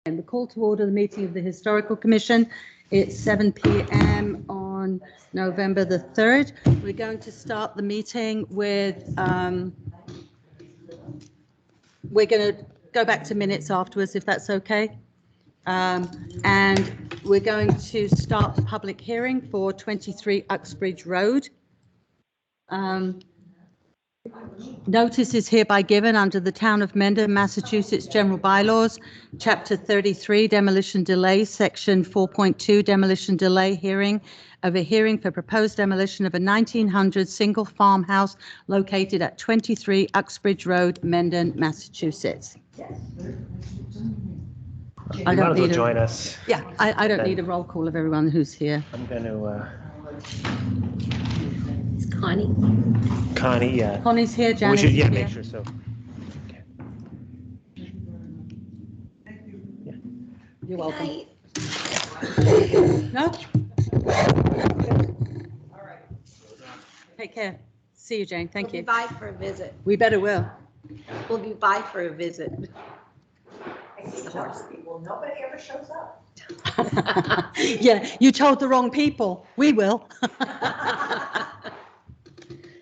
And the call to order the meeting of the Historical Commission. It's 7 p.m. on November the 3rd. We're going to start the meeting with, we're going to go back to minutes afterwards, if that's okay. And we're going to start the public hearing for 23 Uxbridge Road. Notice is hereby given under the Town of Mendon, Massachusetts General Bylaws, Chapter 33, Demolition Delay, Section 4.2, Demolition Delay Hearing of a hearing for proposed demolition of a 1900 single farmhouse located at 23 Uxbridge Road, Mendon, Massachusetts. I don't need join us. Yeah, I don't need a roll call of everyone who's here. I'm going to. It's Connie. Connie, yeah. Connie's here, Janet. We should, yeah, make sure so. Okay. Yeah. You're welcome. Hi. No? All right. Take care. See you, Jane. Thank you. We'll be by for a visit. We better will. We'll be by for a visit. Well, nobody ever shows up. Yeah, you told the wrong people. We will.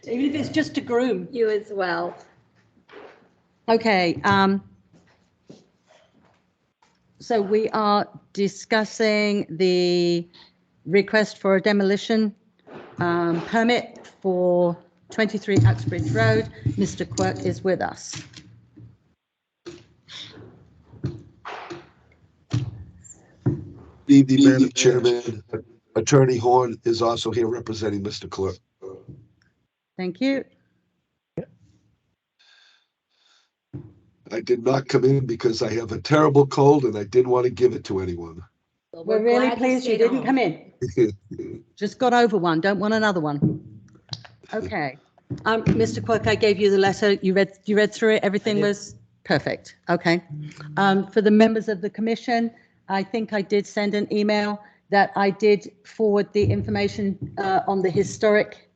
Even if it's just a groom. You as well. Okay. So we are discussing the request for a demolition permit for 23 Uxbridge Road. Mr. Quirk is with us. Evening, Madam Chairman. Attorney Horn is also here representing Mr. Clerk. Thank you. I did not come in because I have a terrible cold and I didn't want to give it to anyone. Well, We're really glad pleased you stayed didn't home. come in. Just got over one. Don't want another one. Okay. Mr. Quirk, I gave you the letter. You read through it. Everything was perfect. Okay. For the members of the commission, I think I did send an email that I did forward the information on the historic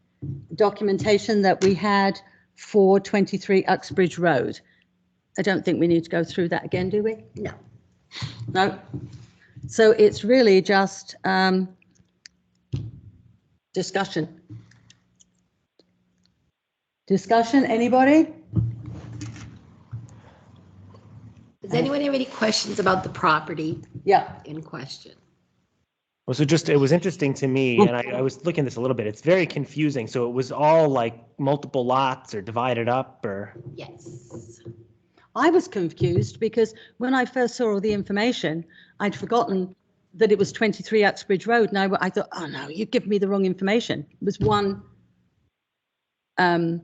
documentation that we had for 23 Uxbridge Road. I don't think we need to go through that again, do we? No. No. So it's really just discussion. Discussion, anybody? Does anyone have any questions about the property Yeah. in question? Well, so just, it was interesting to me, and I was looking at this a little bit. It's very confusing. So it was all like multiple lots or divided up or? Yes. I was confused because when I first saw all the information, I'd forgotten that it was 23 Uxbridge Road. And I thought, oh no, you've given me the wrong information. It was one, all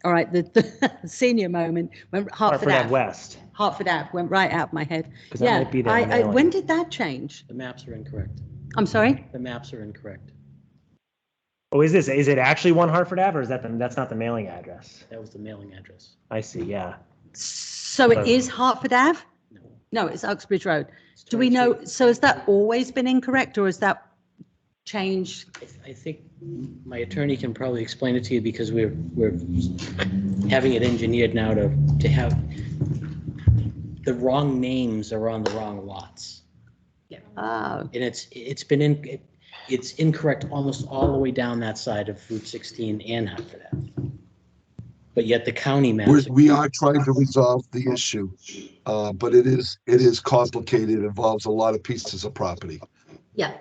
right, the senior moment when Hartford Ave West. Hartford Ave went right out of my head. 'Cause that might be their mailing. When did that change? The maps are incorrect. I'm sorry? The maps are incorrect. Oh, is it actually 1 Hartford Ave or is that's not the mailing address? That was the mailing address. I see, yeah. So it is Hartford Ave? No. No, it's Uxbridge Road. It's Do we know, 23. so has that always been incorrect or has that changed? I think my attorney can probably explain it to you because we're having it engineered now to have the wrong names are on the wrong lots. Oh, And it's incorrect almost all the way down that side of Route 16 and Hartford Ave. But yet the county maps. We are trying to resolve the issue, but it is complicated. It involves a lot of pieces of property. Yeah.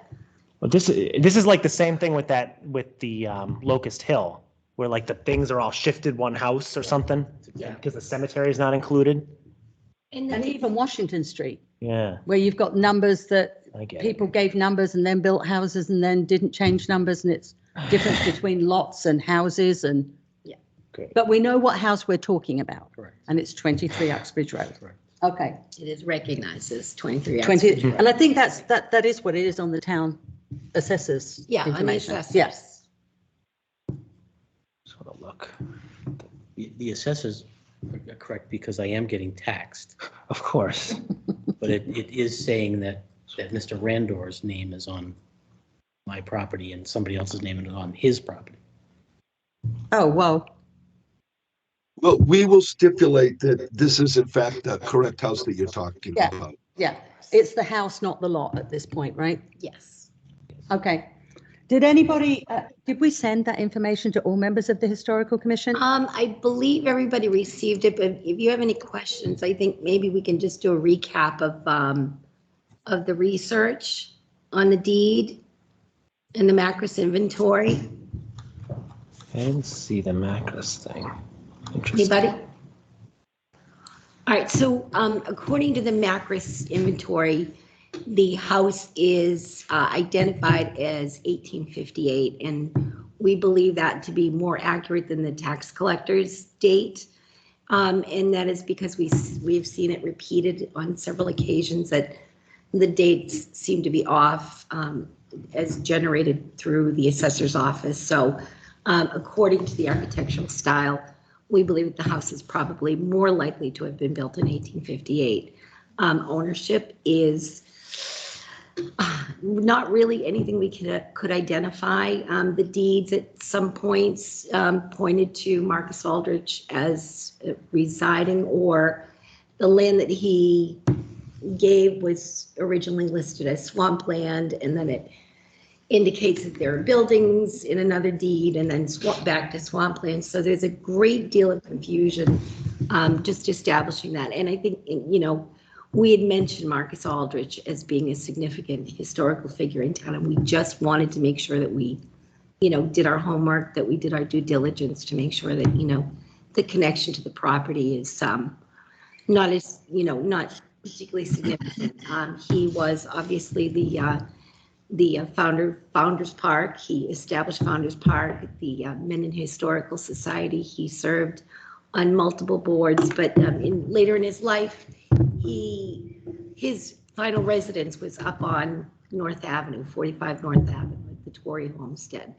Well, this is like the same thing with the Locust Hill, where like the things are all shifted one house or something, because the cemetery is not included. and even Washington Street, Yeah, where you've got numbers that I get people gave numbers and then built houses and then didn't change numbers, and it's difference between lots and houses and. Great. But we know what house we're talking about. Correct. And it's 23 Uxbridge Road. Correct. Okay. It is recognized as 23. 20, Uxbridge Road. and I think that is what it is on the town assessors. Yeah, on the information. assessors. Yes. Just want to look. The assessors are correct because I am getting taxed, Of course. but it is saying that Mr. Randor's name is on my property and somebody else's name is on his property. Oh, well, Well, we will stipulate that this is in fact the correct house that you're talking Yeah. about. Yeah, it's the house, not the lot at this point, right? Yes. Okay. Did anybody, did we send that information to all members of the Historical Commission? I believe everybody received it, but if you have any questions, I think maybe we can just do a recap of the research on the deed and the Macris inventory. I didn't see the Macris thing. Interesting. Anybody? All right, so according to the Macris inventory, the house is identified as 1858, and we believe that to be more accurate than the tax collector's date. And that is because we've seen it repeated on several occasions that the dates seem to be off as generated through the assessor's office. So according to the architectural style, we believe that the house is probably more likely to have been built in 1858. Ownership is not really anything we could identify. The deeds at some points pointed to Marcus Aldrich as residing, or the land that he gave was originally listed as swampland, and then it indicates that there are buildings in another deed and then back to swampland. So there's a great deal of confusion just establishing that. And I think, you know, we had mentioned Marcus Aldrich as being a significant historical figure in town, and we just wanted to make sure that we, you know, did our homework, that we did our due diligence to make sure that, you know, the connection to the property is not as, you know, not particularly significant. He was obviously the Founders Park. He established Founders Park, the Minden Historical Society. He served on multiple boards, but later in his life, his final residence was up on North Avenue, 45 North Avenue, at the Torrey Homestead.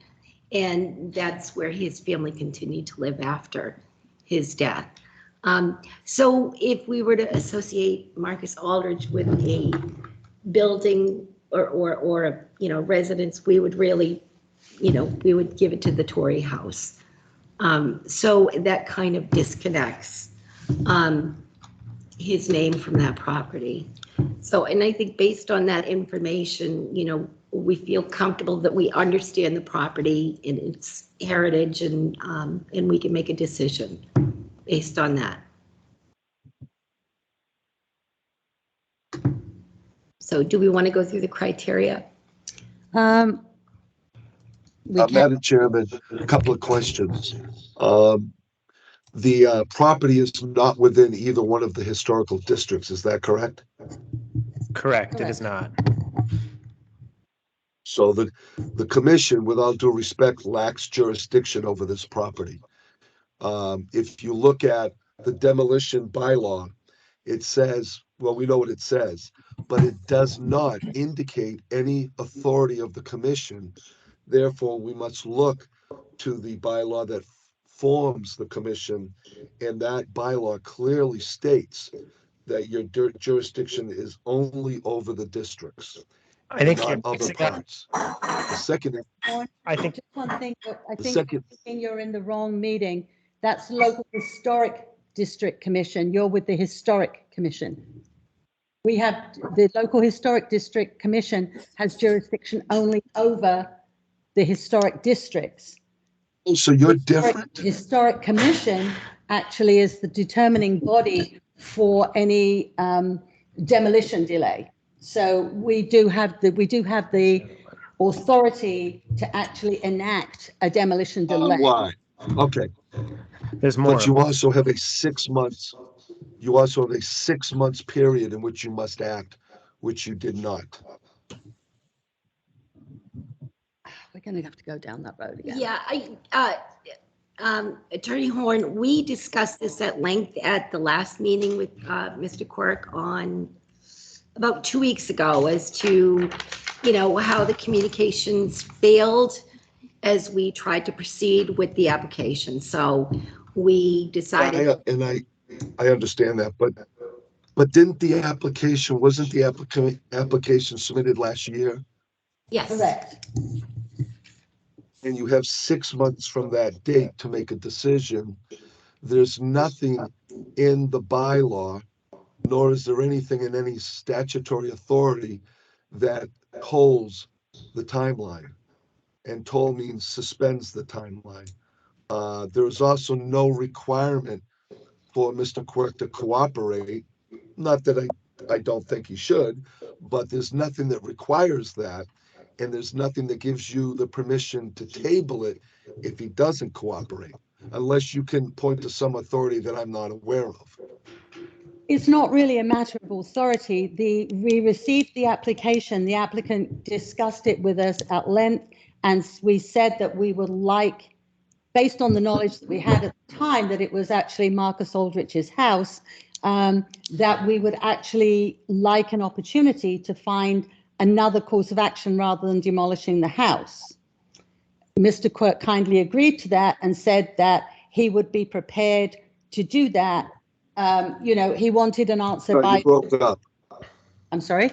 And that's where his family continued to live after his death. So if we were to associate Marcus Aldrich with a building or a, you know, residence, we would really, you know, we would give it to the Torrey House. So that kind of disconnects his name from that property. So, and I think based on that information, you know, we feel comfortable that we understand the property and its heritage, and we can make a decision based on that. So do we want to go through the criteria? We can, Madam Chairman, a couple of questions. The property is not within either one of the historical districts, is that correct? Correct, it is not. So the commission, with all due respect, lacks jurisdiction over this property. If you look at the demolition bylaw, it says, well, we know what it says, but it does not indicate any authority of the commission. Therefore, we must look to the bylaw that forms the commission, and that bylaw clearly states that your jurisdiction is only over the districts, I think not you're other mixing up. parts. The second, I think just one thing, I the think second, you're in the wrong meeting. That's local historic district commission. You're with the historic commission. We have the local historic district commission has jurisdiction only over the historic districts. so you're different. Historic commission actually is the determining body for any demolition delay. So we do have the authority to actually enact a demolition delay. Why? Okay, there's more. but you also have a 6 months, you also have a 6 months period in which you must act, which you did not. We're going to have to go down that road again. Yeah, Attorney Horn, we discussed this at length at the last meeting with Mr. Quirk on about 2 weeks ago as to, you know, how the communications failed as we tried to proceed with the application. So we decided. I understand that, but didn't the application, wasn't the application submitted last year? Yes. Correct. And you have 6 months from that date to make a decision. There's nothing in the bylaw, nor is there anything in any statutory authority that holds the timeline. And toll means suspends the timeline. There is also no requirement for Mr. Quirk to cooperate. Not that I don't think he should, but there's nothing that requires that. And there's nothing that gives you the permission to table it if he doesn't cooperate, unless you can point to some authority that I'm not aware of. It's not really a matter of authority. We received the application, the applicant discussed it with us at length, and we said that we would like, based on the knowledge that we had at the time, that it was actually Marcus Aldrich's house, that we would actually like an opportunity to find another course of action rather than demolishing the house. Mr. Quirk kindly agreed to that and said that he would be prepared to do that. He wanted an answer Sorry, by. you broke it up. I'm sorry?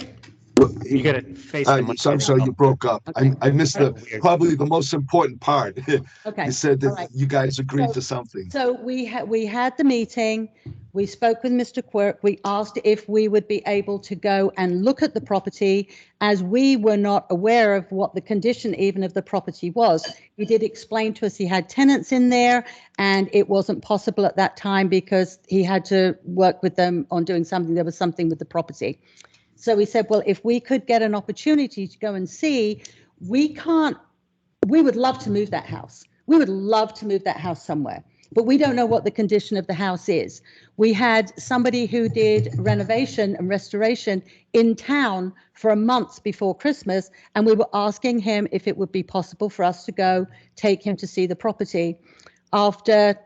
You gotta face the I'm sorry, you broke up. Okay. I missed probably the most important part. Okay. You said All that right. you guys agreed to something. So we had the meeting, we spoke with Mr. Quirk, we asked if we would be able to go and look at the property, as we were not aware of what the condition even of the property was. He did explain to us he had tenants in there and it wasn't possible at that time because he had to work with them on doing something. There was something with the property. So we said, well, if we could get an opportunity to go and see, we would love to move that house. We would love to move that house somewhere, but we don't know what the condition of the house is. We had somebody who did renovation and restoration in town for a month before Christmas, and we were asking him if it would be possible for us to go take him to see the property. After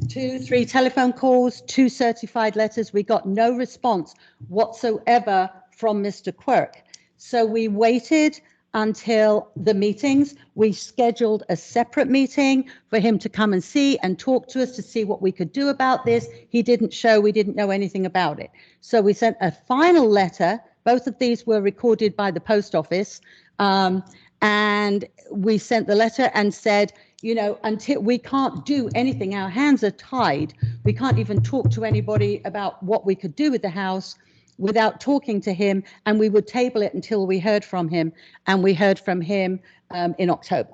2-3 telephone calls, 2 certified letters, we got no response whatsoever from Mr. Quirk. So we waited until the meetings. We scheduled a separate meeting for him to come and see and talk to us to see what we could do about this. He didn't show, we didn't know anything about it. So we sent a final letter. Both of these were recorded by the post office. And we sent the letter and said, until we can't do anything, our hands are tied. We can't even talk to anybody about what we could do with the house without talking to him, and we would table it until we heard from him, and we heard from him in October.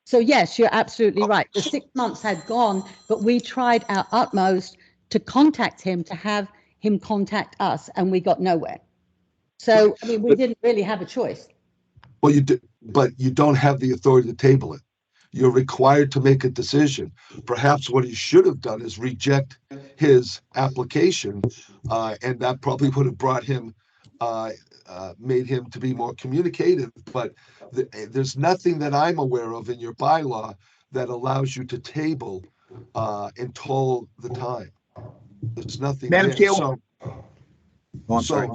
So yes, you're absolutely right. The 6 months had gone, but we tried our utmost to contact him, to have him contact us, and we got nowhere. So, I mean, we didn't really have a choice. Well, you do, but you don't have the authority to table it. You're required to make a decision. Perhaps what he should have done is reject his application, and that probably would have brought him, made him to be more communicative. But there's nothing that I'm aware of in your bylaw that allows you to table and toll the time. There's nothing Madam there. Chair. I'm sorry.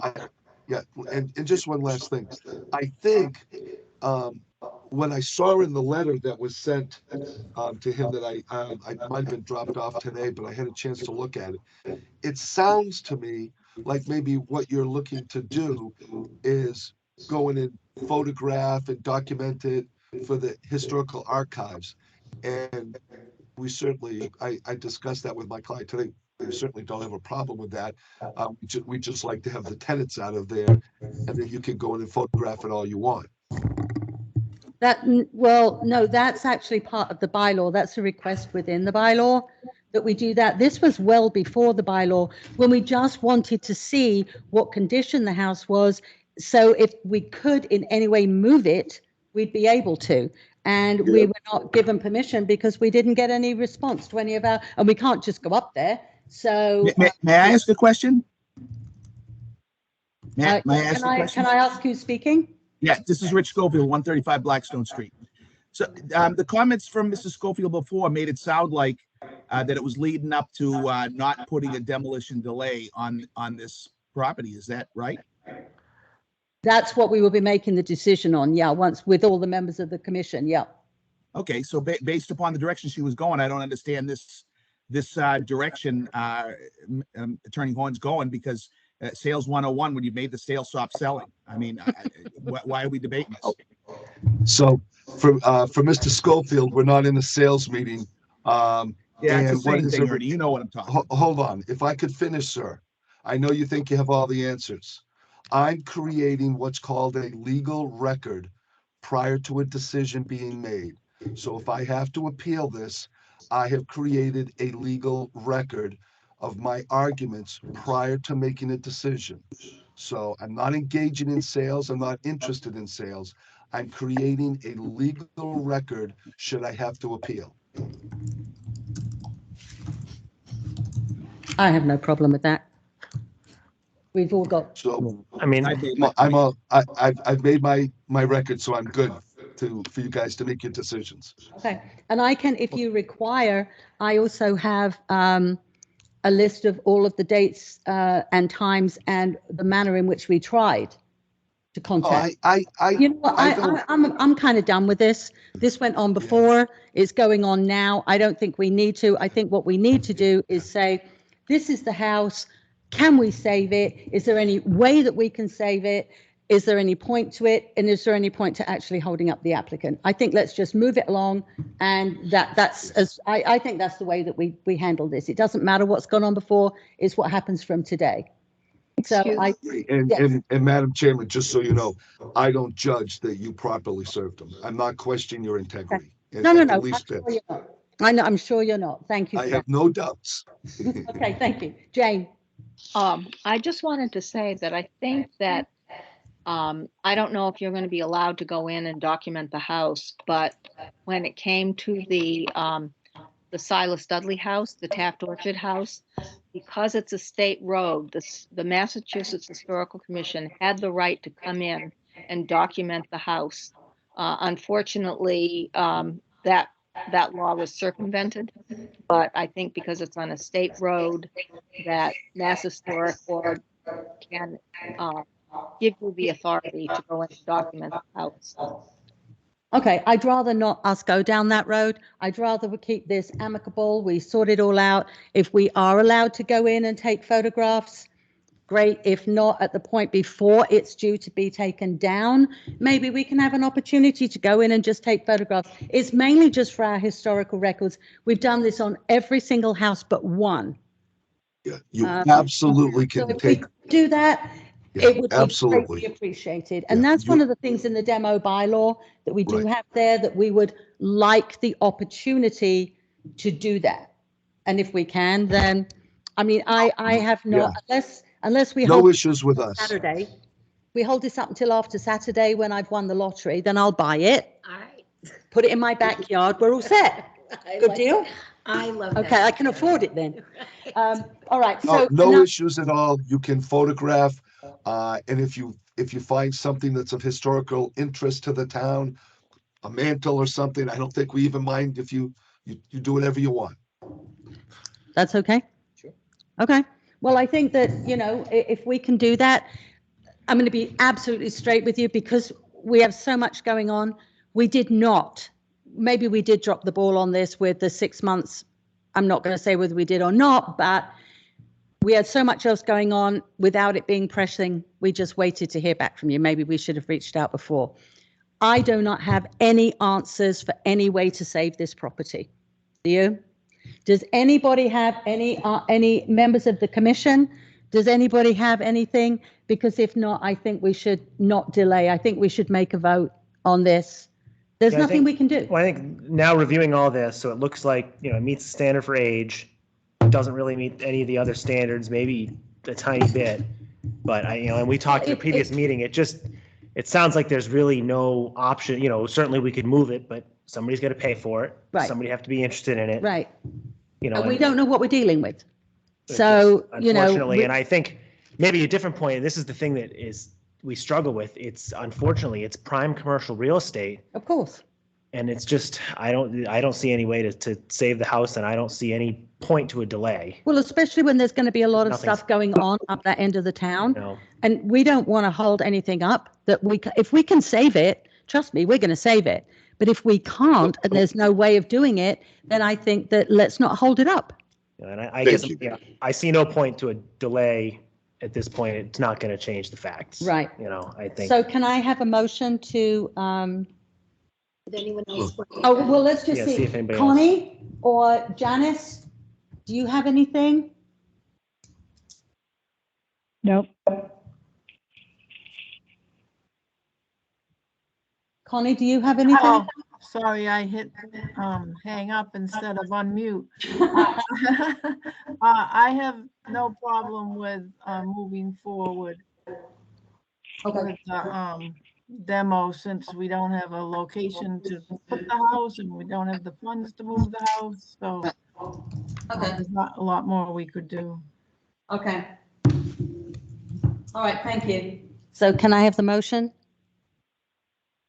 And just one last thing. I think when I saw in the letter that was sent to him that I might have been dropped off today, but I had a chance to look at it. It sounds to me like maybe what you're looking to do is go in and photograph and document it for the historical archives. And we certainly, I discussed that with my client today. We certainly don't have a problem with that. We just like to have the tenants out of there, and then you can go in and photograph it all you want. Well, no, that's actually part of the bylaw. That's a request within the bylaw that we do that. This was well before the bylaw, when we just wanted to see what condition the house was. So if we could in any way move it, we'd be able to. And we were not given permission because we didn't get any response to any of our, and we can't just go up there. So May I ask a question? May I ask a question? Can I ask who's speaking? Yeah, this is Rich Schofield, 135 Blackstone Street. So the comments from Mr. Schofield before made it sound like that it was leading up to not putting a demolition delay on this property. Is that right? That's what we will be making the decision on. Yeah, once with all the members of the commission. Yeah. Okay, so based upon the direction she was going, I don't understand this direction Attorney Horn's going, because sales 101, when you made the sale stop selling. I mean, why are we debating this? So for Mr. Schofield, we're not in a sales meeting. Yeah, it's the same thing, Ernie. You know what I'm talking about. Hold on. If I could finish, sir. I know you think you have all the answers. I'm creating what's called a legal record prior to a decision being made. So if I have to appeal this, I have created a legal record of my arguments prior to making a decision. So I'm not engaging in sales. I'm not interested in sales. I'm creating a legal record should I have to appeal. I have no problem with that. We've all got, So I mean, I've made my record, so I'm good for you guys to make your decisions. okay. And I can, if you require, I also have a list of all of the dates and times and the manner in which we tried to Oh, contact. I You know what, don't- I'm kind of done with this. This went on before, it's going on now. I don't think we need to. I think what we need to do is say, this is the house. Can we save it? Is there any way that we can save it? Is there any point to it? And is there any point to actually holding up the applicant? I think let's just move it along. And that's as I think that's the way that we handle this. It doesn't matter what's gone on before, it's what happens from today. So I, agree. And, yes. and Madam Chairman, just so you know, I don't judge that you properly served them. I'm not questioning your integrity. No, at no, the no. least I'm bit. sure you're not. I know, I'm sure you're not. Thank you. I for have no doubts. that. Okay, thank you. Jane. I just wanted to say that I think that, I don't know if you're gonna be allowed to go in and document the house, but when it came to the Silas Dudley house, the Taft Orchard house, because it's a state road, the Massachusetts Historical Commission had the right to come in and document the house. Unfortunately, that law was circumvented, but I think because it's on a state road, that Mass Historic Board can give you the authority to go in and document the house. Okay, I'd rather not us go down that road. I'd rather we keep this amicable. We sort it all out. If we are allowed to go in and take photographs, great. If not, at the point before it's due to be taken down, maybe we can have an opportunity to go in and just take photographs. It's mainly just for our historical records. We've done this on every single house but one. Yeah, you Um, absolutely So can if we take, do that, yeah, it would be absolutely. greatly appreciated. And Yeah, that's you- one of the things in the demo bylaw that we do Right. have there, that we would like the opportunity to do that. And if we can, then, I mean, I have not, unless we No hold issues with us. Saturday, we hold this up until after Saturday when I've won the lottery, then I'll buy it, All right. put it in my backyard, we're all set. I Good like deal? that. I love that. Okay, I can afford it then. Right. All right, No, so. no now- issues at all. You can photograph, and if you find something that's of historical interest to the town, a mantle or something, I don't think we even mind if you do whatever you want. That's okay? Sure. Okay. Well, I think that, you know, if we can do that, I'm going to be absolutely straight with you because we have so much going on. We did not, maybe we did drop the ball on this with the 6 months. I'm not going to say whether we did or not, but we had so much else going on without it being pressing. We just waited to hear back from you. Maybe we should have reached out before. I do not have any answers for any way to save this property. Do you? Does anybody have any members of the commission? Does anybody have anything? Because if not, I think we should not delay. I think we should make a vote on this. There's Yeah, I nothing think- we can do. Well, I think now reviewing all this, so it looks like, you know, it meets the standard for age, doesn't really meet any of the other standards, maybe a tiny bit. But you know, and we talked at the previous meeting, it sounds like there's really no option, you know, certainly we could move it, but somebody's got to pay for it. Right. Somebody have to be interested in it. Right. You know, And we and don't know what we're dealing with. it's So, just, you know. unfortunately, we- and I think maybe a different point, this is the thing that we struggle with. It's unfortunately, it's prime commercial real estate. Of course. And it's just, I don't see any way to save the house, and I don't see any point to a delay. Well, especially when there's going to be a lot of Nothing's- stuff going on up that end of the town. You know, And we don't want to hold anything up that if we can save it, trust me, we're going to save it. But if we can't and there's no way of doing it, then I think that let's not hold it up. and I Thank guess, you. yeah, I see no point to a delay at this point. It's not going to change the facts. Right. You know, I think. So can I have a motion to, Did anyone else? want to- oh, well, let's just Yeah, see see. if anybody Connie or Janice, do you have anything? Nope. Connie, do you have anything? Oh, sorry, I hit hang up instead of unmute. I have no problem with moving forward Okay, with the demo, since we don't have a location to put the house and we don't have the funds to move the house, so okay, there's not a lot more we could do. okay. All right, thank you. So can I have the motion?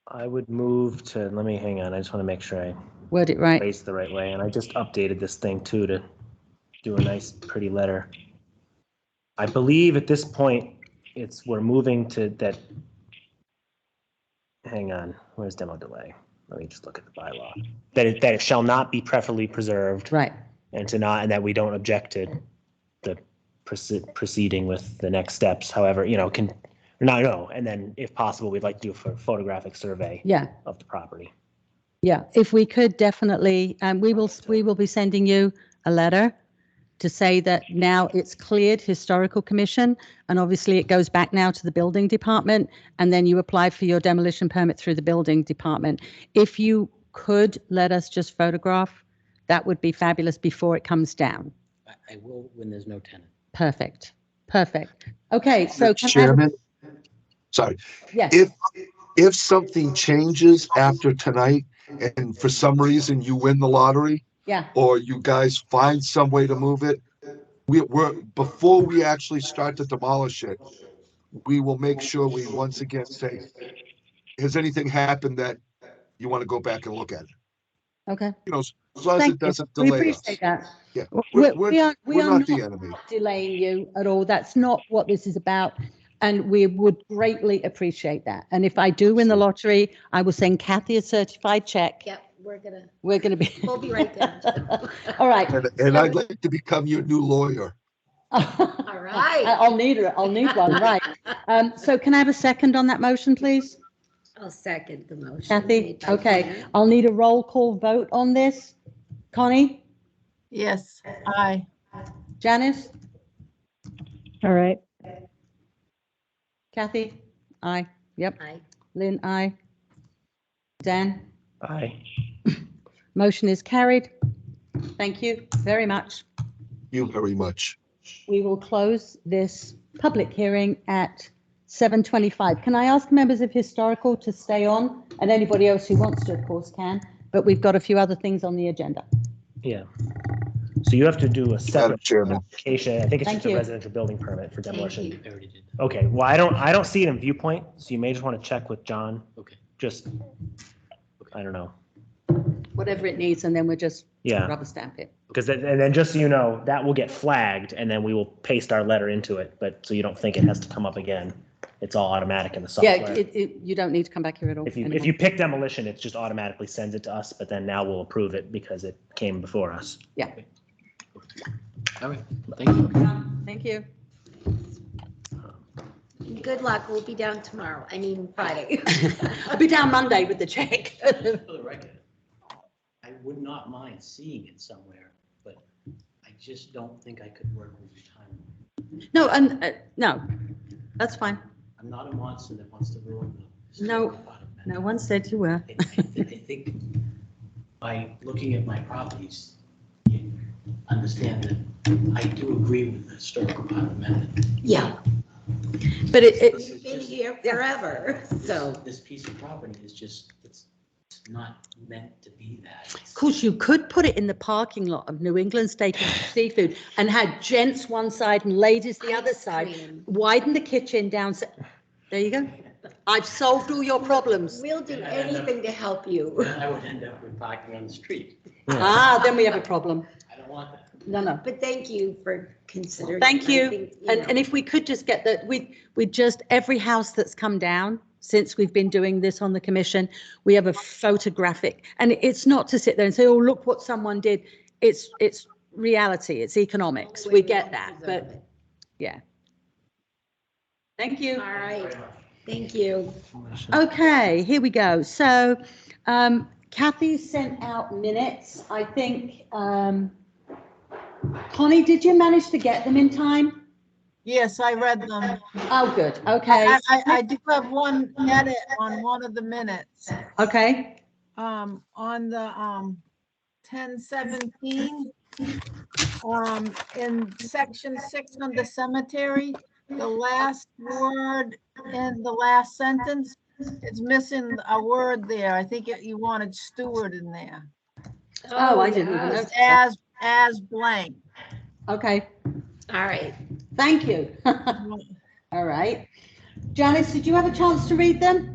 I would move to, let me hang on. I just want to make sure I Word it right. phrased the right way. And I just updated this thing too to do a nice pretty letter. I believe at this point, we're moving to that. Hang on, where's demo delay? Let me just look at the bylaw. That it shall not be preferably preserved Right, and and that we don't object to the proceeding with the next steps. However, and then if possible, we'd like to do a photographic survey yeah. of the property. Yeah, if we could definitely, we will be sending you a letter to say that now it's cleared historical commission, and obviously it goes back now to the building department, and then you apply for your demolition permit through the building department. If you could let us just photograph, that would be fabulous before it comes down. I will when there's no tenant. Perfect, perfect. Okay, so Mr. Chairman, sorry, yes, if something changes after tonight and for some reason you win the lottery, yeah, or you guys find some way to move it, we're before we actually start to demolish it, we will make sure we once again say, has anything happened that you want to go back and look at it? okay. As long as Thank it you. doesn't We delay us. appreciate that. Yeah, We we're are not the enemy. delaying you at all. That's not what this is about. And we would greatly appreciate that. And if I do win the lottery, I will send Kathy a certified check. Yep, We're going to be. we'll be right there. All right. And I'd like to become your new lawyer. All right. I'll need one, right. So can I have a second on that motion, please? I'll second the motion. Kathy? made by Okay, Karen. I'll need a roll call vote on this. Connie? Yes, aye. Janice? All right. Kathy? Aye. Yep. Aye. Lynn, aye. Dan? Aye. Motion is carried. Thank you very much. You very much. We will close this public hearing at 7:25. Can I ask members of Historical to stay on? And anybody else who wants to, of course, can. But we've got a few other things on the agenda. Yeah. So you have to do a separate Chairman. application. I think it's Thank just a you. residential building permit for Thank demolition. you. I already did that. Okay, well, I don't see it in Viewpoint, so you may just want to check with John. Okay. Just, I don't know. Whatever it needs, and then we'll just Yeah, rubber stamp it. because and then just so you know, that will get flagged and then we will paste our letter into it, but so you don't think it has to come up again. It's all automatic in the Yeah, software. you don't need to come back here at all. If you anymore. pick demolition, it just automatically sends it to us, but then now we'll approve it because it came before us. Yeah. All right, thank you. Thank you. Good luck. We'll be down tomorrow. I mean, Friday. I'll be down Monday with the check. For the record, I would not mind seeing it somewhere, but I just don't think I could work with your time. No, and no, that's fine. I'm not a monster that wants to ruin the. No, historical part of it. No one said you were. I think by looking at my properties, you understand that I do agree with the historical part of the method. Yeah, But you've been here forever, so. This piece of property is just, it's not meant to be that. Of course, you could put it in the parking lot of New England Steak and Seafood and had gents one side and ladies the other Ice side. cream. Widen the kitchen down. There you go. I've solved all your problems. We'll do anything to help you. Then I would end up with parking on the street. Then we have a problem. I don't want that. No. But thank you for considering. Thank I you. think, And if we could just get that, we just, every house that's come down since we've been doing this on the commission, we have a photographic, and it's not to sit there and say, oh, look what someone did. It's reality, it's economics. We get that, but yeah. Thank you. All right, thank you. Okay, here we go. So Kathy sent out minutes. I think, Connie, did you manage to get them in time? Yes, I read them. Oh, good, okay, I do have one edit on one of the minutes. okay, On the, 1017, in section 6 on the cemetery, the last word in the last sentence, it's missing a word there. I think you wanted steward in there. Oh, I didn't even yes. notice that. As blank. Okay, All right. thank you. All right. Janice, did you have a chance to read them?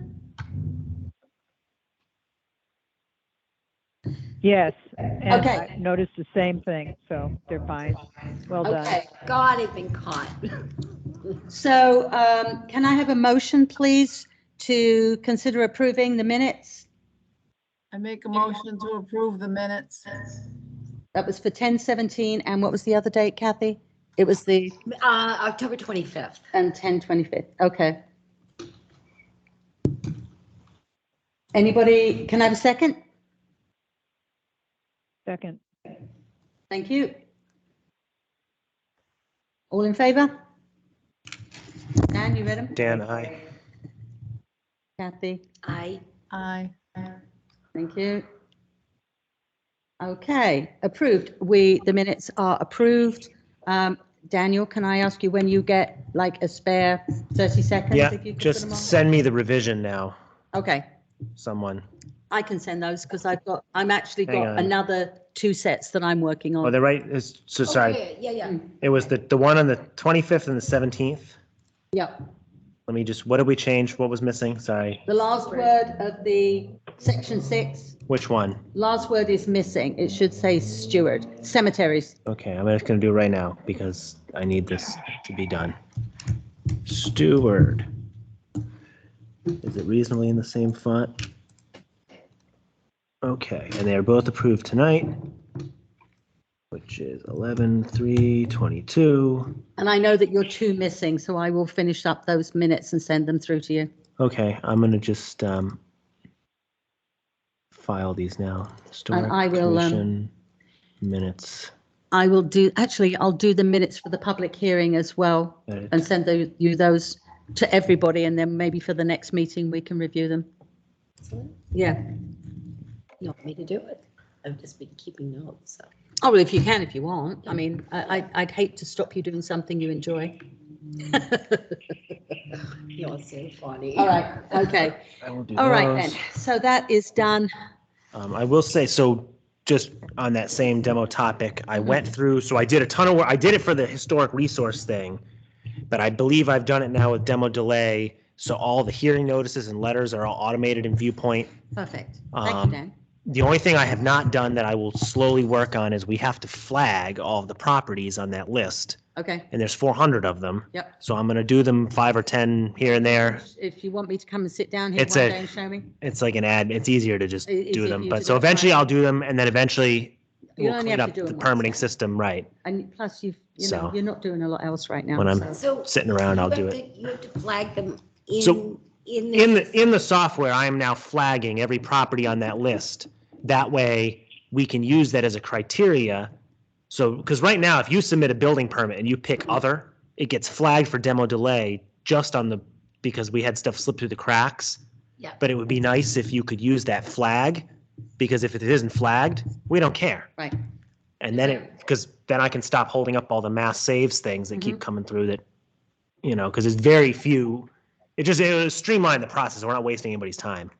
Yes, and Okay. I noticed the same thing, so they're fine. Well done. Okay, God, I've been caught. so can I have a motion, please, to consider approving the minutes? I make a motion to approve the minutes. That was for 10/17, and what was the other date, Kathy? It was the October 25th. and 10/25. Okay. Anybody, can I have a second? Second. Thank you. All in favor? Dan, you read them? Dan, aye. Kathy, I, thank you. Okay, approved. The minutes are approved. Daniel, can I ask you when you get like a spare 30 seconds? Yeah, if you could put just them on? send me the revision now, Okay, someone. I can send those because I'm actually Hang got on. another 2 sets that I'm working Oh, on. they're right, so sorry. okay, yeah. It was the one on the 25th and the 17th. Yep. Let me just, what did we change? What was missing? Sorry. The last word of the section 6, Which one? last word is missing. It should say steward, cemeteries. Okay, I'm just gonna do it right now because I need this to be done. Steward. Is it reasonably in the same font? Okay, and they are both approved tonight, which is 11/3/22. And I know that you're 2 missing, so I will finish up those minutes and send them through to you. Okay, I'm gonna just file these now. Historic I will, Commission minutes. I will do, actually, I'll do the minutes for the public hearing as well Edit. and send you those to everybody, and then maybe for the next meeting, we can review them. Yeah. You want me to do it? I've just been keeping notes, so. Oh, well, if you can, if you want. I mean, I'd hate to stop you doing something you enjoy. You're so funny. All right, okay. I will do All right, those. then. So that is done. I will say, so just on that same demo topic, I went through, so I did a ton of work. I did it for the historic resource thing, but I believe I've done it now with demo delay. So all the hearing notices and letters are all automated in Viewpoint. Perfect. Thank you, Um, Dan. The only thing I have not done that I will slowly work on is we have to flag all of the properties on that list. Okay, And there's 400 of them. yep. So I'm going to do them 5 or 10 here and there. If you want me to come and sit down here It's one a- day and show me. It's like an ad. It's easier to just Easier do for them. you But to so do it, eventually right. I'll do them and then eventually You we'll only clean have up to do the them permitting once. system, right? And plus So- you're not doing a lot else right now. When I'm- so- So. Sitting around, I'll do it. You have to flag them So, in. In the software, I am now flagging every property on that list. That way we can use that as a criteria. So, because right now, if you submit a building permit and you pick other, it gets flagged for demo delay just on the, because we had stuff slip through the cracks. Yeah. But it would be nice if you could use that flag, because if it isn't flagged, we don't care. Right. And then because then I can stop holding up all the mass saves things that Mm-hmm. keep coming through that, because there's very few. It will streamline the process. We're not wasting anybody's time.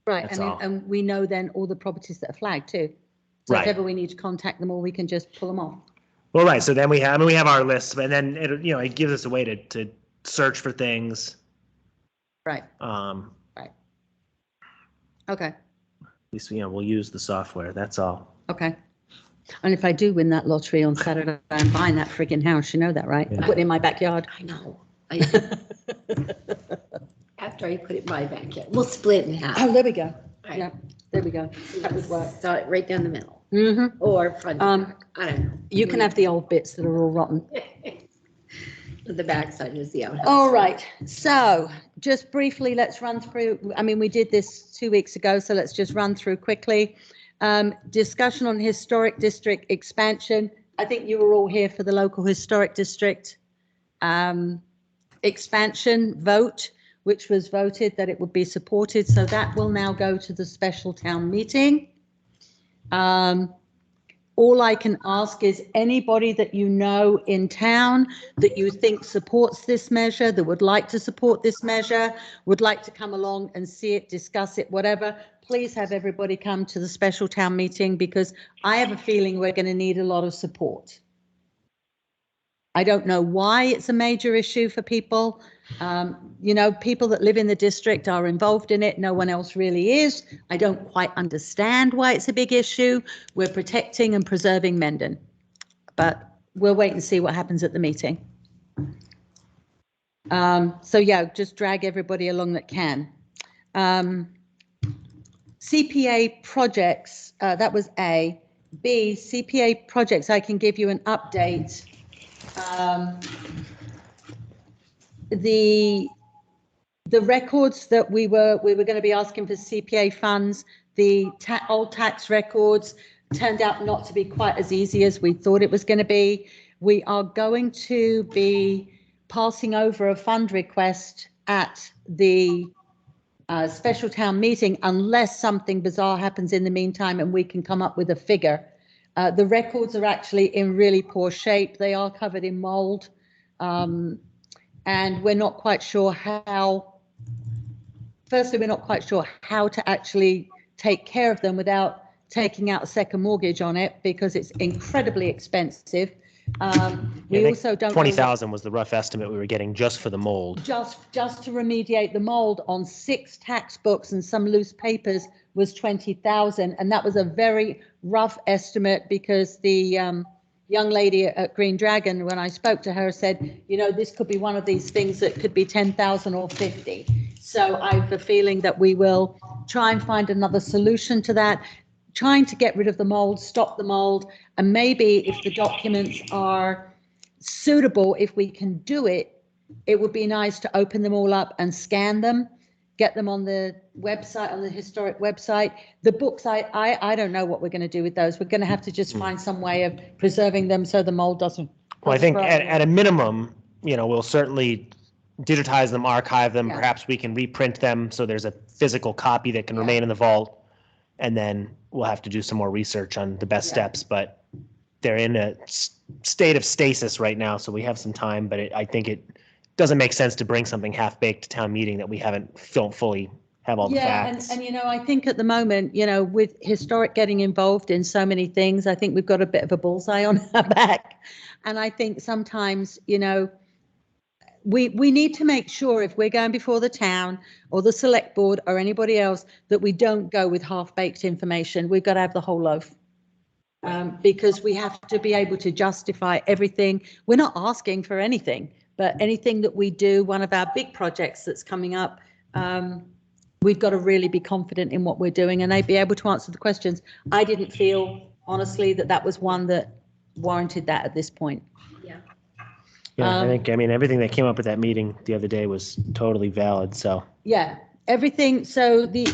Right, That's and all. and we know then all the properties that are flagged too. So if Right. ever we need to contact them, or we can just pull them off. Well, right. So then we have our list, and then it gives us a way to search for things. Right, At okay, least we'll use the software. That's all. okay. And if I do win that lottery on Saturday, I'm buying that friggin' house, you know that, right? Yeah. Put it in my backyard. I know. After I put it in my backyard, we'll split it in half. Oh, there we go. Right. Yeah, there we go. That would work. Start right down the middle, Mm-hmm. or front, to Um, back. I don't know. You can have the old bits that are all rotten. The backside is the outhouse. All right, so just briefly, let's run through, I mean, we did this 2 weeks ago, so let's just run through quickly. Discussion on historic district expansion. I think you were all here for the local historic district expansion vote, which was voted that it would be supported. So that will now go to the special town meeting. All I can ask is anybody that you know in town that you think supports this measure, that would like to support this measure, would like to come along and see it, discuss it, whatever, please have everybody come to the special town meeting, because I have a feeling we're going to need a lot of support. I don't know why it's a major issue for people. You know, people that live in the district are involved in it. No one else really is. I don't quite understand why it's a big issue. We're protecting and preserving Mendon, but we'll wait and see what happens at the meeting. So yeah, just drag everybody along that can. CPA projects, that was A. B, CPA projects, I can give you an update. The records that we were going to be asking for CPA funds, the old tax records turned out not to be quite as easy as we thought it was going to be. We are going to be passing over a fund request at the special town meeting unless something bizarre happens in the meantime and we can come up with a figure. The records are actually in really poor shape. They are covered in mold. And we're not quite sure how, firstly, we're not quite sure how to actually take care of them without taking out a second mortgage on it, because it's incredibly expensive. We also don't know 20,000 was the rough estimate we were getting just for the mold. just to remediate the mold on 6 tax books and some loose papers was 20,000, and that was a very rough estimate, because the young lady at Green Dragon, when I spoke to her, said, you know, this could be one of these things that could be 10,000 or 50. So I have a feeling that we will try and find another solution to that, trying to get rid of the mold, stop the mold, and maybe if the documents are suitable, if we can do it, it would be nice to open them all up and scan them, get them on the website, on the historic website. The books, I don't know what we're going to do with those. We're going to have to just find some way of preserving them so the mold doesn't. Well, I think at a minimum, you know, we'll certainly digitize them, archive them. Yeah. Perhaps we can reprint them so there's a physical copy that can Yeah. remain in the vault. And then we'll have to do some more research on the best Yeah. steps, but they're in a state of stasis right now, so we have some time, but I think it doesn't make sense to bring something half-baked to town meeting that we don't fully have all the facts. And you know, I think at the moment, you know, with historic getting involved in so many things, I think we've got a bit of a bullseye on our back. And I think sometimes, you know, we need to make sure if we're going before the town or the select board or anybody else that we don't go with half-baked information. We've got to have the whole loaf. Because we have to be able to justify everything. We're not asking for anything, but anything that we do, one of our big projects that's coming up, we've got to really be confident in what we're doing and they'd be able to answer the questions. I didn't feel, honestly, that was one that warranted that at this point. Yeah, I mean, everything that came up at that meeting the other day was totally valid, so. Yeah, everything. So the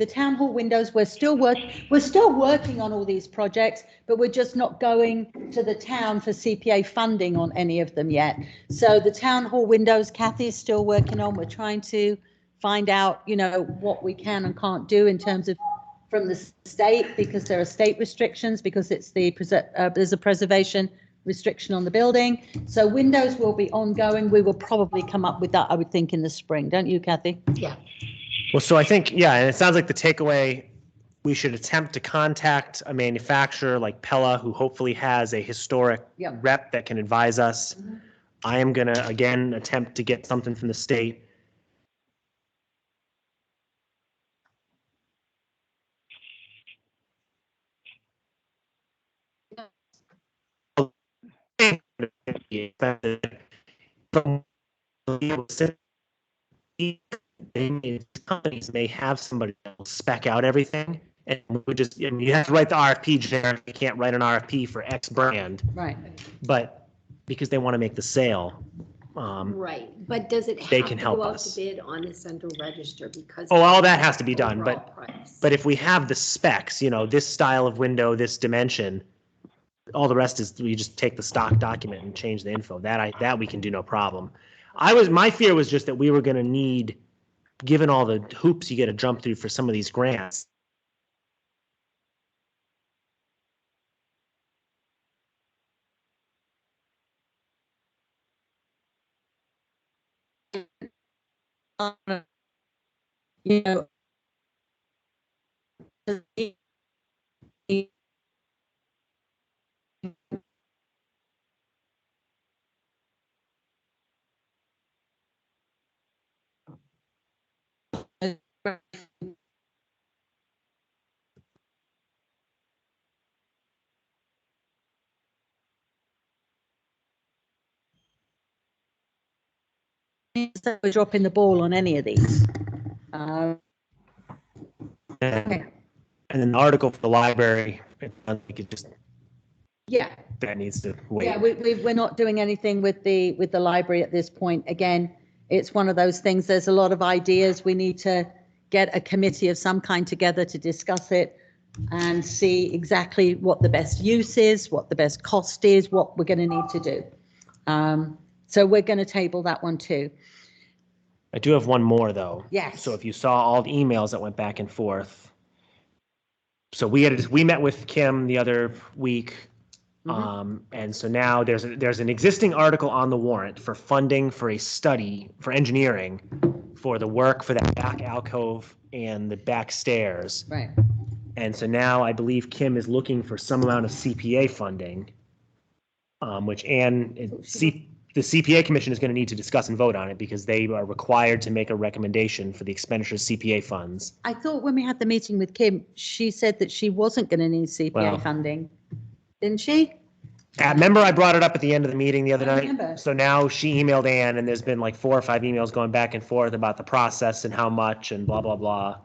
town hall windows, we're still working on all these projects, but we're just not going to the town for CPA funding on any of them yet. So the town hall windows, Kathy's still working on. We're trying to find out, you know, what we can and can't do in terms of from the state, because there are state restrictions, because it's there's a preservation restriction on the building. So windows will be ongoing. We will probably come up with that, I would think, in the spring. Don't you, Kathy? Yeah. Well, so I think, yeah, and it sounds like the takeaway, we should attempt to contact a manufacturer like Pella, who hopefully has a historic Yep. rep that can advise us. Mhm. I am going to, again, attempt to get something from the state. Companies may have somebody that will spec out everything, and we just, I mean, you have to write the RFP generic. You can't write an RFP for X brand, Right. but because they want to make the sale. Right, but does it They have can to help go out us. to bid on the central register because? Oh, all that has to be done, overall but price? if we have the specs, you know, this style of window, this dimension, all the rest is we just take the stock document and change the info. That we can do no problem. My fear was just that we were going to need, given all the hoops you got to jump through for some of these grants. You know, we're dropping the ball on any of these. Okay. And then the article for the library, I think it just, Yeah. that needs to wait. Yeah, we're not doing anything with the library at this point. Again, it's one of those things, there's a lot of ideas. We need to get a committee of some kind together to discuss it and see exactly what the best use is, what the best cost is, what we're going to need to do. So we're going to table that one too. I do have one more though. Yes. So if you saw all the emails that went back and forth. So we met with Kim the other week. And so now there's an existing article on the warrant for funding for a study for engineering for the work for that back alcove and the back stairs. Right. And so now I believe Kim is looking for some amount of CPA funding, which the CPA commission is going to need to discuss and vote on it because they are required to make a recommendation for the expenditure of CPA funds. I thought when we had the meeting with Kim, she said that she wasn't going to need CPA Well, funding. Didn't she? Remember I brought it up at the end of the meeting the other I night? remember. So now she emailed Ann and there's been like 4 or 5 emails going back and forth about the process and how much and blah, blah, blah.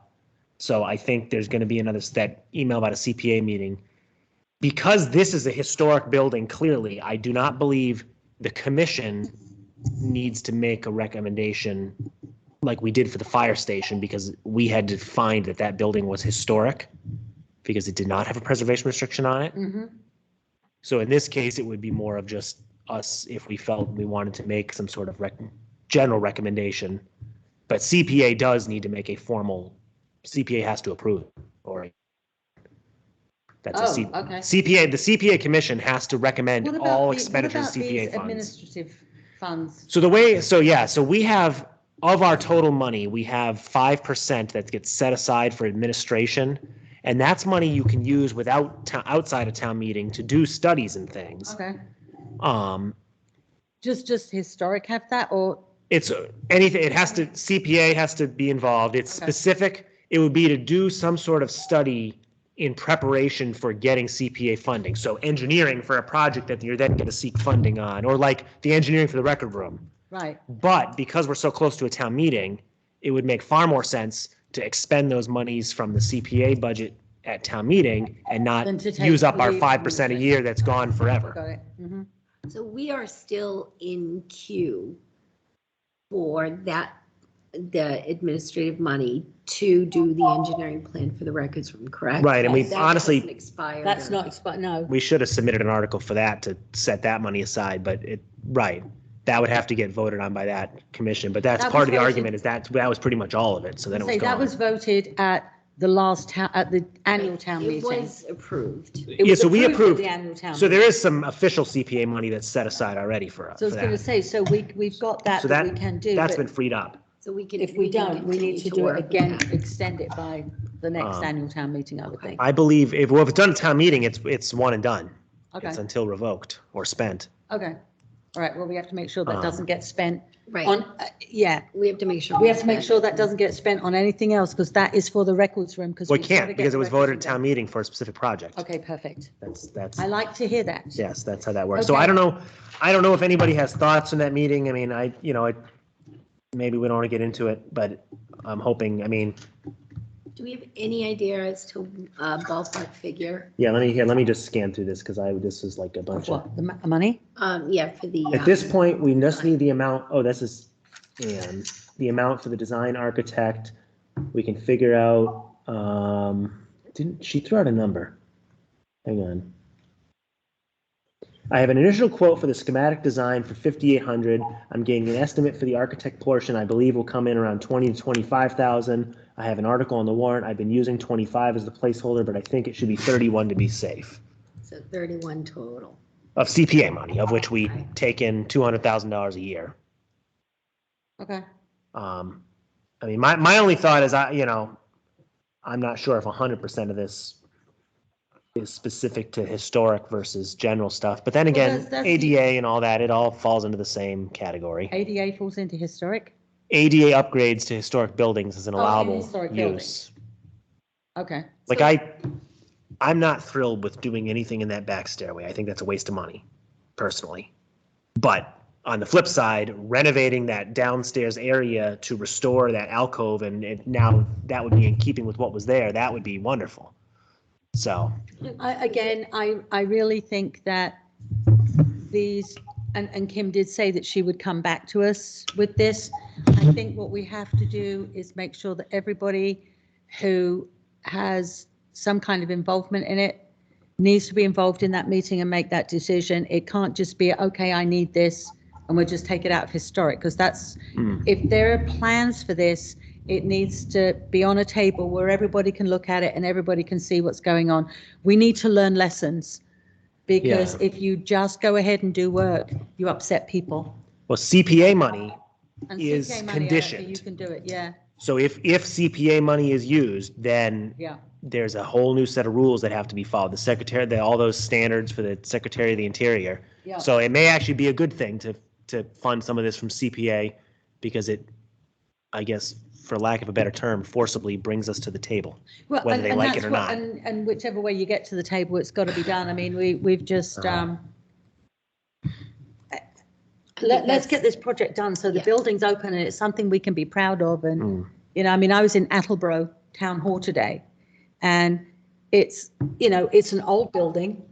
So I think there's going to be another that email about a CPA meeting. Because this is a historic building, clearly, I do not believe the commission needs to make a recommendation like we did for the fire station because we had to find that building was historic because it did not have a preservation restriction on it. Mm-hmm. So in this case, it would be more of just us if we felt we wanted to make some sort of general recommendation. But CPA does need to make a formal, CPA has to approve it, or that's Okay. CPA, the CPA commission has to recommend What about all the- expenditures what about CPA these funds. administrative funds? So we have, of our total money, we have 5% that gets set aside for administration. And that's money you can use outside of town meeting to do studies and things. Okay. Um, Just historic have that or? It's anything, CPA has to be involved. It's Okay. specific. It would be to do some sort of study in preparation for getting CPA funding. So engineering for a project that you're then going to seek funding on, or like the engineering for the record room. Right. But because we're so close to a town meeting, it would make far more sense to expend those monies from the CPA budget at town meeting and not Than to take use up our the 5% a year that's gone forever. Got it. Mhm. So we are still in queue for the administrative money to do the engineering plan for the records room, correct? Right, and we That honestly, hasn't expired. That's or- not expired, no. we should have submitted an article for that to set that money aside, but that would have to get voted on by that commission. But that's That part was of the voted- argument is that was pretty much all of it. So then it was Say that gone. was voted at the annual town It meeting. was approved. It Yeah, was so we approved at approved. the annual town So there meeting. is some official CPA money that's set aside already for So I was for going to that. say, so we've got that So that we can do. That's but been freed up. So we can. If we can don't, we need continue to do work it with again, that. extend it by the next Um, annual town meeting, I would think. I believe if it's done at town meeting, it's one and done. Okay, It's until revoked or spent. okay. All right, well, we have to make sure that Um, doesn't get spent Right. on, yeah, We have to make sure. we have to make sure that doesn't get spent on anything else because that is for the records room. Well, it can't because it was voted at town meeting for a specific project. Okay, perfect. That's, I like to hear that. yes, that's how that works. So Okay. I don't know if anybody has thoughts on that meeting. I mean, maybe we don't want to get into it, but I'm hoping, Do we have any idea as to ballpark figure? yeah, let me just scan through this because this is like a bunch of. What, the money? Yeah, for the. At this point, we just need the amount, this is, and the amount for the design architect. We can figure out, she threw out a number. Hang on. I have an initial quote for the schematic design for 5,800. I'm getting an estimate for the architect portion. I believe will come in around 20 to 25,000. I have an article on the warrant. I've been using 25 as the placeholder, but I think it should be 31 to be safe. So 31 total. Of CPA money, of which we take in $200,000 a year. Okay. I mean, my only thought is, I'm not sure if 100% of this is specific to historic versus general stuff. But then again, that's ADA and all that, it all falls into the same category. ADA falls into historic? ADA upgrades to historic buildings is an Oh, in allowable historic use. buildings. Okay. Like I'm not thrilled with doing anything in that back stairway. I think that's a waste of money, personally. But on the flip side, renovating that downstairs area to restore that alcove and now that would be in keeping with what was there, that would be wonderful. So. I really think that these, and Kim did say that she would come back to us with this. I think what we have to do is make sure that everybody who has some kind of involvement in it needs to be involved in that meeting and make that decision. It can't just be, okay, I need this, and we'll just take it out of historic, because that's, if there are plans for this, it needs to be on a table where everybody can look at it and everybody can see what's going on. We need to learn lessons, because if you just go ahead and do work, you upset people. Well, CPA money And is CPA money, I don't think conditioned. you can do it, yeah. So if CPA money is used, then Yeah. there's a whole new set of rules that have to be followed. The secretary, all those standards for the Secretary of the Interior. Yeah. So it may actually be a good thing to fund some of this from CPA, because it, I guess, for lack of a better term, forcibly brings us to the table, Well, whether they like it that's or what- not. And whichever way you get to the table, it's got to be done. I mean, we've just, let's get this project done so the Yeah. building's open and it's something we can be proud of. And, Mm. I mean, I was in Attleboro Town Hall today, and it's, it's an old building,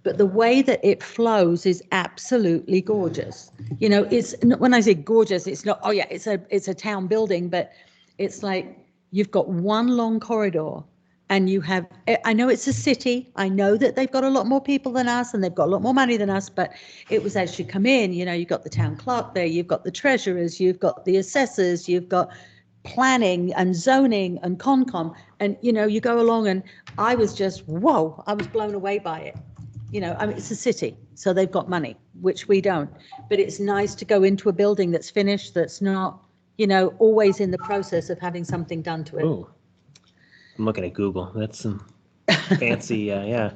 but the way that it flows is absolutely gorgeous. It's, when I say gorgeous, it's not, oh yeah, it's a town building, but it's like you've got one long corridor and you have, I know it's a city, I know that they've got a lot more people than us and they've got a lot more money than us, but it was as you come in, you've got the town clerk there, you've got the treasurers, you've got the assessors, you've got planning and zoning and Concom, and you go along, and I was just, whoa, I was blown away by it. I mean, it's a city, so they've got money, which we don't. But it's nice to go into a building that's finished, that's not, always in the process of having something done to it. Ooh, I'm looking at Google. That's some fancy, yeah.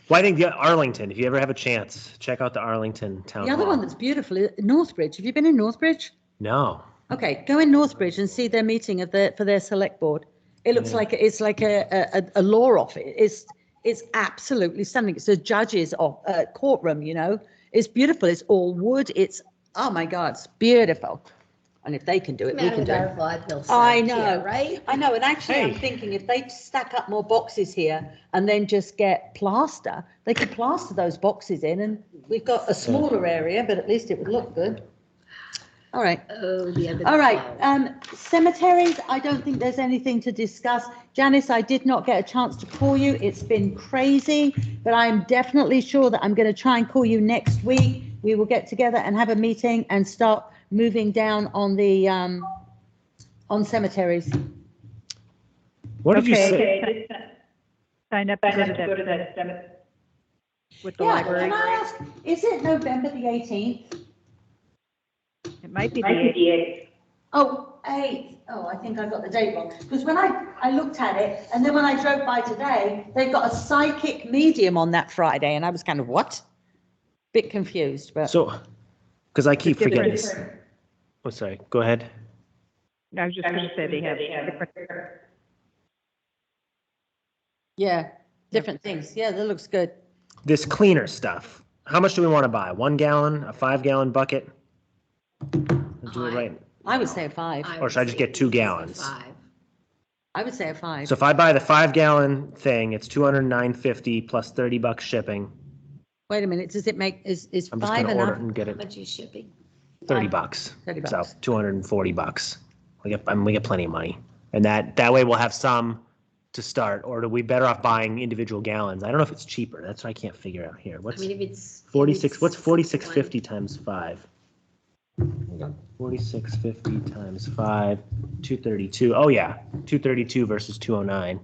Well, I think Arlington, if you ever have a chance, check out the Arlington Town The other Hall. one that's beautiful is Northbridge. Have you been in Northbridge? No. Okay, go in Northbridge and see their meeting for their select board. It looks like it's like a law office. It's absolutely stunning. It's a judge's courtroom, It's beautiful. It's all wood. It's, oh my God, it's beautiful. And if they can do it, we can do it. I know, right? I know. And actually, I'm Hey. thinking if they stack up more boxes here and then just get plaster, they could plaster those boxes in, and we've got a smaller area, but at least it would look good. All right. Oh, the other. All right, cemeteries, I don't think there's anything to discuss. Janice, I did not get a chance to call you. It's been crazy, but I'm definitely sure that I'm going to try and call you next week. We will get together and have a meeting and start moving down on the, on cemeteries. What did you say? Okay. Sign up to go to that with the Yeah, library. can I ask, is it November the 18th? It might be the 8th. Oh, 8th. Oh, I think I got the date wrong. Because when I looked at it, and then when I drove by today, they've got a psychic medium on that Friday, and I was kind of, what? Bit confused, but. So, because I keep It's different. forgetting. Oh, sorry. Go ahead. I was just going to say they have different. Yeah, different things. Yeah, that looks good. This cleaner stuff. How much do we want to buy? 1 gallon, a 5-gallon bucket? Let's do it right. I would say a 5. Or should I just get 2 gallons? 5. I would say a 5. So if I buy the 5-gallon thing, it's $209.50 plus $30 shipping. Wait a minute, does it make, is I'm just 5 gonna order it enough? and get How it much is shipping? $30. $30. So $240. We get plenty of money, and that way we'll have some to start, or are we better off buying individual gallons? I don't know if it's cheaper. That's what I can't figure out here. I What's mean, if it's. 46, what's 46 4650 times 5? 4650 times 5, 232. Oh yeah, 232 versus 209.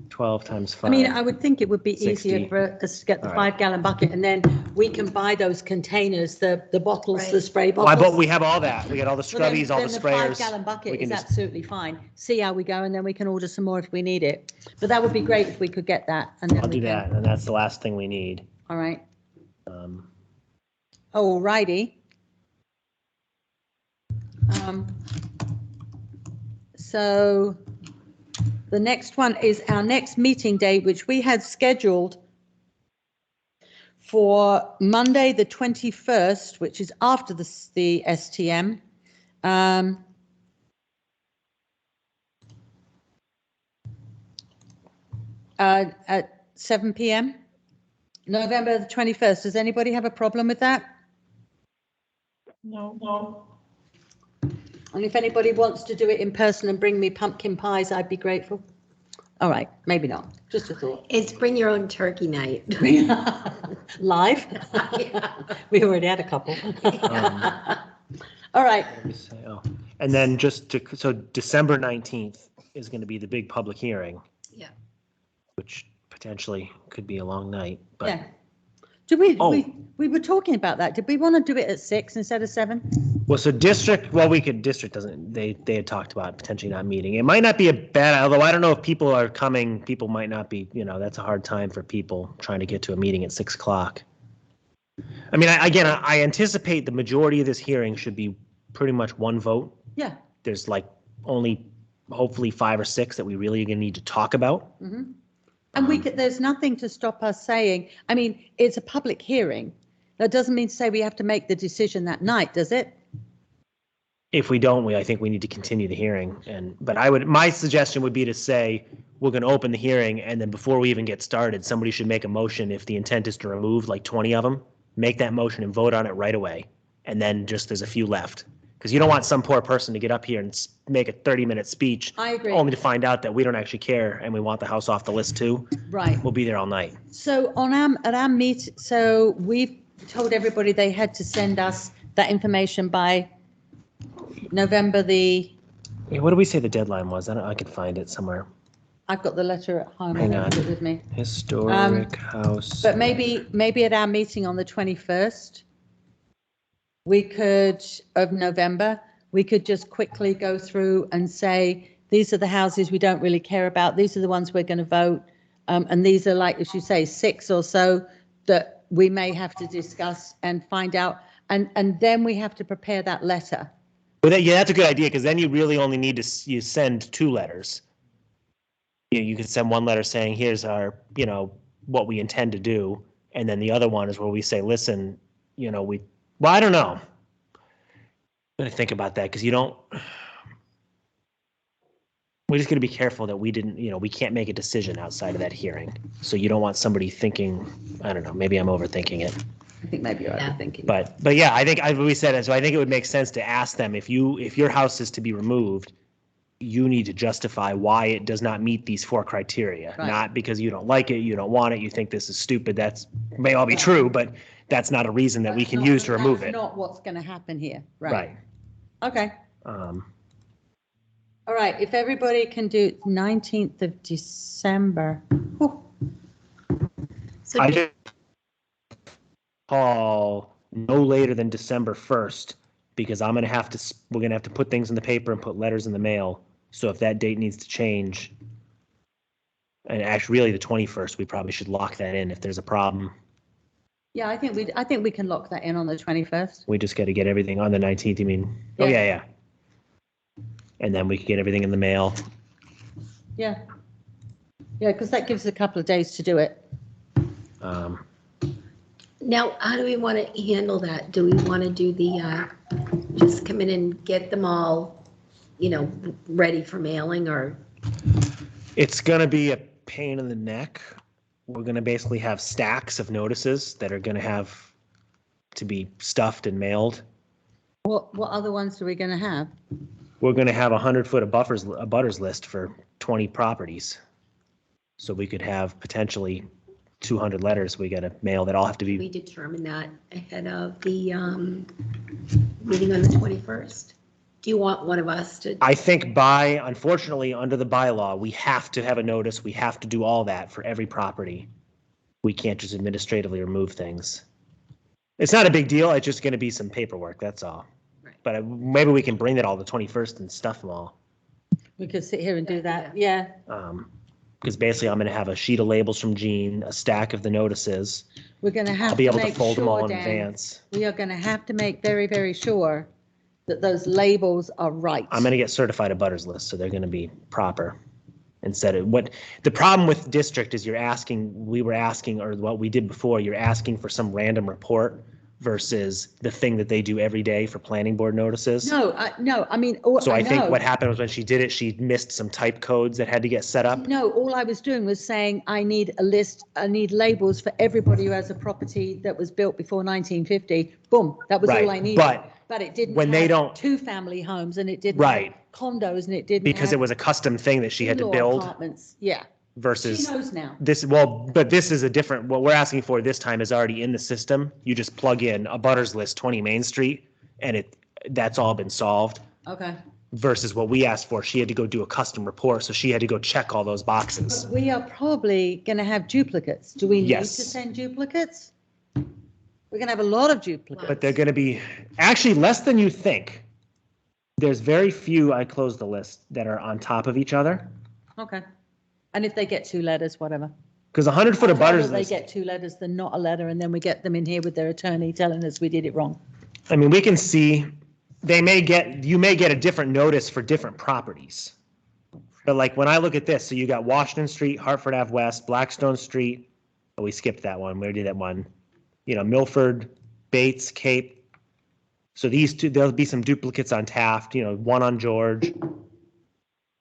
12 times 5. I mean, I would think it would be 60. easier for us to get the All right. 5-gallon bucket, and then we can buy those containers, the bottles, the Right. spray Well, bottles. but we have all that. We got all the Well, then- scrubbies, all the then sprayers. 5-gallon We bucket can is just- absolutely fine. See how we go, and then we can order some more if we need it. But that would be great if we could get that, and then I'll we do can. that, and that's the last thing we need. All right. Um, All righty. So the next one is our next meeting date, which we had scheduled for Monday, the 21st, which is after the STM. At 7 p.m. November the 21st. Does anybody have a problem with that? No. And if anybody wants to do it in person and bring me pumpkin pies, I'd be grateful. All right, maybe not. Just a thought. It's bring your own turkey night. Live? We already had a couple. All right. Let me say, oh, and then so December 19th is going to be the big public hearing. Yeah. Which potentially could be a long night, but Yeah. Did we, Oh. we were talking about that. Did we want to do it at 6 instead of 7? well, so district doesn't, they had talked about potentially not meeting. It might not be a bad, although I don't know if people are coming, people might not be, that's a hard time for people trying to get to a meeting at 6 o'clock. I mean, I anticipate the majority of this hearing should be pretty much one vote. Yeah. There's like only hopefully 5 or 6 that we really are going to need to talk about. Mhm. And we could, there's nothing to stop us saying, I mean, it's a public hearing. That doesn't mean to say we have to make the decision that night, does it? If we don't, I think we need to continue the hearing. But my suggestion would be to say, we're going to open the hearing, and then before we even get started, somebody should make a motion if the intent is to remove like 20 of them, make that motion and vote on it right away. And then just there's a few left. Because you don't want some poor person to get up here and make a 30-minute speech. I agree. Only to find out that we don't actually care and we want the house off the list too. Right. We'll be there all night. So at our meet, so we've told everybody they had to send us that information by November What did we say the deadline was? I can find it somewhere. I've got the letter at home. Hang I don't have on. it with me. Historic house. But maybe at our meeting on the 21st, of November, we could just quickly go through and say, these are the houses we don't really care about. These are the ones we're going to vote. And these are, like, as you say, 6 or so that we may have to discuss and find out. And then we have to prepare that letter. But yeah, that's a good idea, because then you really only need to, you send 2 letters. You could send one letter saying, here's our, what we intend to do. And then the other one is where we say, listen, well, I don't know. I'm going to think about that, because we're just going to be careful that we didn't, we can't make a decision outside of that hearing. So you don't want somebody thinking, I don't know, maybe I'm overthinking it. I think maybe you're Yeah. overthinking. But yeah, I think we said it. So I think it would make sense to ask them if your house is to be removed, you need to justify why it does not meet these 4 criteria. Right. Not because you don't like it, you don't want it, you think this is stupid. That's may all be true, but that's not a reason that we can use to remove That's it. not what's going to happen here. Right. Right. Okay. Um, All right. If everybody can do 19th of December. Whew. So I just call no later than December 1st, because we're gonna have to put things in the paper and put letters in the mail. So if that date needs to change, and actually really the 21st, we probably should lock that in if there's a problem. Yeah, I think we can lock that in on the 21st. We just got to get everything on the 19th, you mean? Oh, Yeah. yeah. And then we can get everything in the mail. Yeah. Yeah, because that gives us a couple of days to do it. now, how do we want to handle that? Do we want to do just come in and get them all, ready for mailing, or? It's going to be a pain in the neck. We're going to basically have stacks of notices that are going to have to be stuffed and mailed. What other ones are we going to have? we're gonna have 100-foot of butters list for 20 properties. So we could have potentially 200 letters we gotta mail that all have to We be, determine that ahead of the meeting on the 21st. Do you want one of us to? I think unfortunately, under the bylaw, we have to have a notice, we have to do all that for every property. We can't just administratively remove things. It's not a big deal, it's just gonna be some paperwork, that's all. Right. But maybe we can bring it all the 21st and stuff them all. We could sit here and do that. Yeah. Because basically I'm gonna have a sheet of labels from Jean, a stack of the notices. We're going to have I'll be to able to make fold them all sure, in Dan, advance. we are going to have to make very, very sure that those labels are right. I'm gonna get certified abutters list, so they're gonna be proper. Instead of the problem with district is we were asking, or what we did before, you're asking for some random report versus the thing that they do every day for planning board notices. No, I mean, So I think know. what happened was when she did it, she missed some type codes that had to get set up. No, all I was doing was saying, I need a list, I need labels for everybody who has a property that was built before 1950. Boom, that was all Right, I needed. but it didn't when they have don't- two-family homes, and it didn't have Right. condos, and it didn't Because it have was a custom thing that she had to in-law build apartments. Yeah, she versus knows now. but this is a different, what we're asking for this time is already in the system. You just plug in a butters list 20 Main Street and that's all been solved. Okay. Versus what we asked for, she had to go do a custom report, so she had to go check all those boxes. We are probably going to have duplicates. Do we need to Yes. send duplicates? We're going to have a lot of duplicates. But they're gonna be actually less than you think. There's very few, I closed the list, that are on top of each other. Okay. And if they get two letters, whatever. Because 100-foot of I'd rather butters they list, get two letters than not a letter, and then we get them in here with their attorney telling us we did it wrong. I mean, we can see, you may get a different notice for different properties. But like when I look at this, so you got Washington Street, Hartford Ave West, Blackstone Street. Oh, we skipped that one. We already did that one. Milford, Bates, Cape. So these two, there'll be some duplicates on Taft, one on George.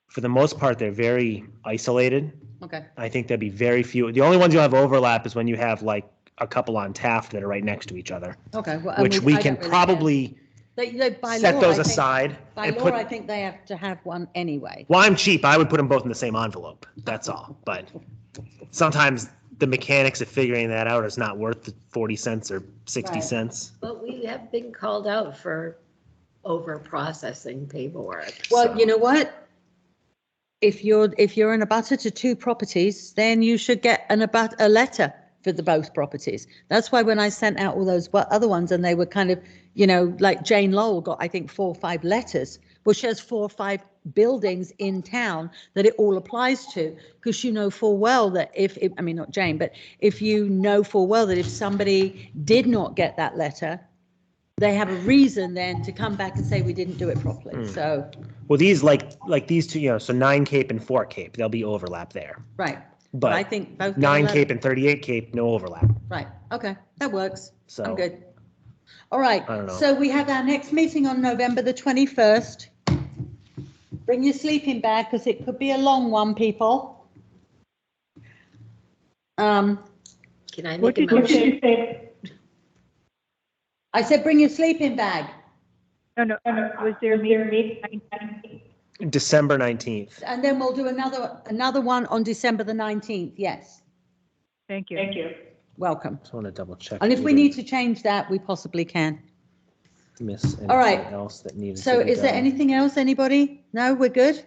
For the most part, they're very isolated. Okay. I think there'd be very few. The only ones you'll have overlap is when you have like a couple on Taft that are right next to each other, Okay. Well, and which we I can don't really probably care. By set law, those I think- aside. By and law, put. I think they have to have one anyway. Well, I'm cheap. I would put them both in the same envelope. That's all. But sometimes the mechanics of figuring that out is not worth the 40 cents or 60 Right. cents. But we have been called out for over processing paperwork. Well, So- you know what? If you're in a butter to two properties, then you should get a letter for the both properties. That's why when I sent out all those other ones and they were kind of, like Jane Lowell got, I think, 4 or 5 letters. Well, she has 4 or 5 buildings in town that it all applies to, because you know full well that not Jane, but if you know full well that if somebody did not get that letter, they have a reason then to come back and say we didn't do it properly. So, Well, these like these two, so 9 Cape and 4 Cape, there'll be overlap there. right. But I But think both. 9 Cape and 38 Cape, no overlap. Right, okay, that works. So I'm good. All right, I don't know. so we have our next meeting on November the 21st. Bring your sleeping bag, because it could be a long one, people. Can I What make a did you motion? say? I said, bring your sleeping bag, No, was there a meeting? December 19th. and then we'll do another one on December the 19th, yes. Thank you. Welcome. Just want to double check. And if we need to change that, we possibly can. Miss All right. anything else that needed So to be is there done. anything else, anybody? No, we're good?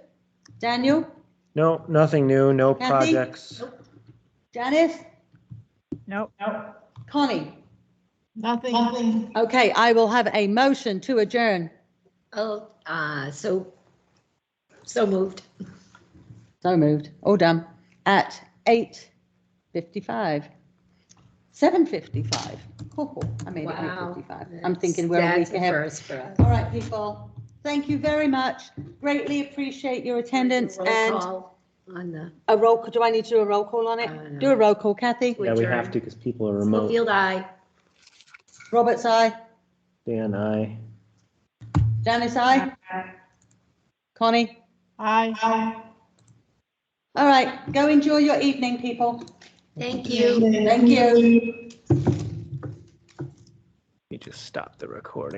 Daniel? No, nothing new, no Kathy? projects. Janice? No. Connie? Nothing. Okay, I will have a motion to adjourn. Oh, so moved. So moved, all done, at 8:55. 7:55. Oh, I made it Wow. 8:55. I'm thinking we're a week That's a ahead. first for us. All right, people, thank you very much. Greatly appreciate your attendance Roll and call on the a roll, do I need to do a roll call on it? No. Do a roll call, Kathy. Yeah, we have to because people are remote. Schofield, aye. Robert's aye. Dan, I. Janice, aye. Connie? Aye. All right, go enjoy your evening, people. Thank you. Thank you. You just stop the recording.